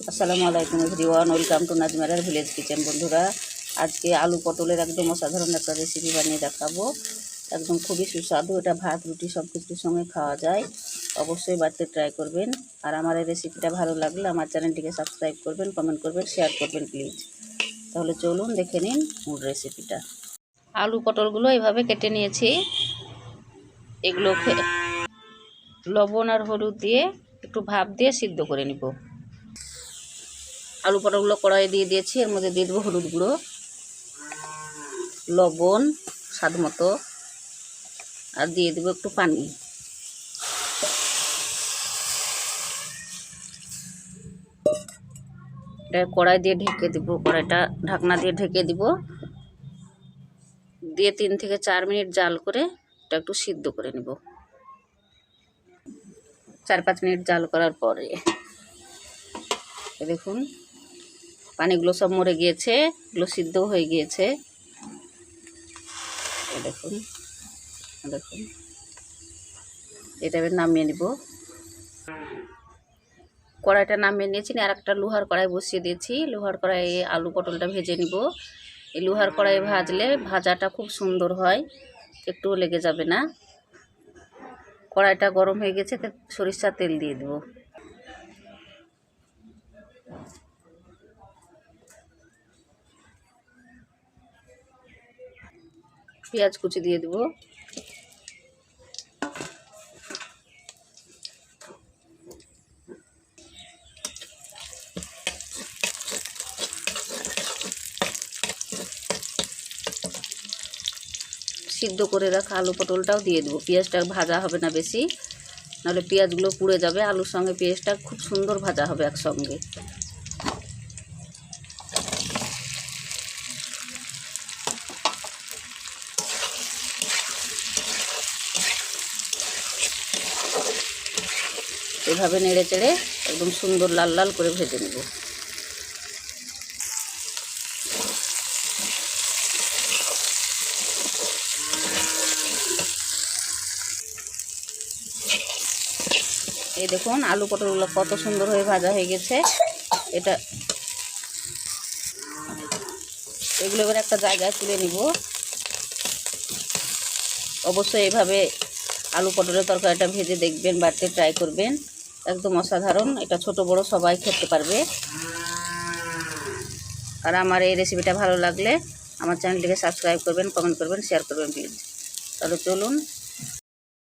আসসালামু আলাইকুম everyone, welcome to নাজমারার ভিলেজ কিচেন। বন্ধুরা, আজকে আলু পটলের একদম অসাধারণ একটা রেসিপি বানিয়ে দেখাবো। একদম খুবই সুস্বাদু, এটা ভাত রুটি সব কিছুর সঙ্গে খাওয়া যায়। অবশ্যই বাড়িতে ট্রাই করবেন। আর আমার এই রেসিপিটা ভালো লাগলে আমার চ্যানেলটিকে সাবস্ক্রাইব করবেন, কমেন্ট করবেন, শেয়ার করবেন প্লিজ। তাহলে চলুন দেখে নিন মূল রেসিপিটা। আলু পটলগুলো এভাবে কেটে নিয়েছি। এগুলোকে লবণ আর হলুদ দিয়ে একটু ভাপ দিয়ে সিদ্ধ করে নিব। আলু পটলগুলো কড়াইয়ে দিয়ে দিয়েছি। এর মধ্যে দিয়ে দেবো হলুদ গুঁড়ো, লবণ স্বাদ মতো, আর দিয়ে দেবো একটু পানি। এটা কড়াই দিয়ে ঢেকে দিব, কড়াইটা ঢাকনা দিয়ে ঢেকে দিব, দিয়ে 3 থেকে 4 মিনিট জাল করে এটা একটু সিদ্ধ করে নিব। 4-5 মিনিট জাল করার পরে দেখুন পানিগুলো সব মরে গিয়েছে, এগুলো সিদ্ধ হয়ে গিয়েছে। দেখুন দেখুন এটা এবার নামিয়ে নিব। কড়াইটা নামিয়ে নিয়েছি, আর একটা লোহার কড়াই বসিয়ে দিয়েছি। লোহার কড়াইয়ে আলু পটলটা ভেজে নিব। এই লোহার কড়াইয়ে ভাজলে ভাজাটা খুব সুন্দর হয়, একটুও লেগে যাবে না। কড়াইটা গরম হয়ে গেছে, সরিষার তেল দিয়ে দেব। পেঁয়াজ কুচি দিয়ে দেব। সিদ্ধ করে রাখা আলু পটলটাও দিয়ে দেবো। পেঁয়াজটা ভাজা হবে না বেশি, নাহলে পেঁয়াজগুলো পুড়ে যাবে। আলুর সঙ্গে পেঁয়াজটা খুব সুন্দর ভাজা হবে একসঙ্গে। এভাবে নেড়ে চেড়ে একদম সুন্দর লাল লাল করে ভেজে নেব। এই দেখুন আলু পটলগুলো কত সুন্দর হয়ে ভাজা হয়ে গেছে। এগুলো এবার একটা জায়গায় তুলে নিব। অবশ্যই এভাবে আলু পটলের তরকারিটা ভেজে দেখবেন, বাড়িতে ট্রাই করবেন। একদম অসাধারণ, এটা ছোট বড় সবাই খেতে পারবে। আর আমার এই রেসিপিটা ভালো লাগলে আমার চ্যানেলটিকে সাবস্ক্রাইব করবেন, কমেন্ট করবেন, শেয়ার করবেন প্লিজ। তাহলে চলুন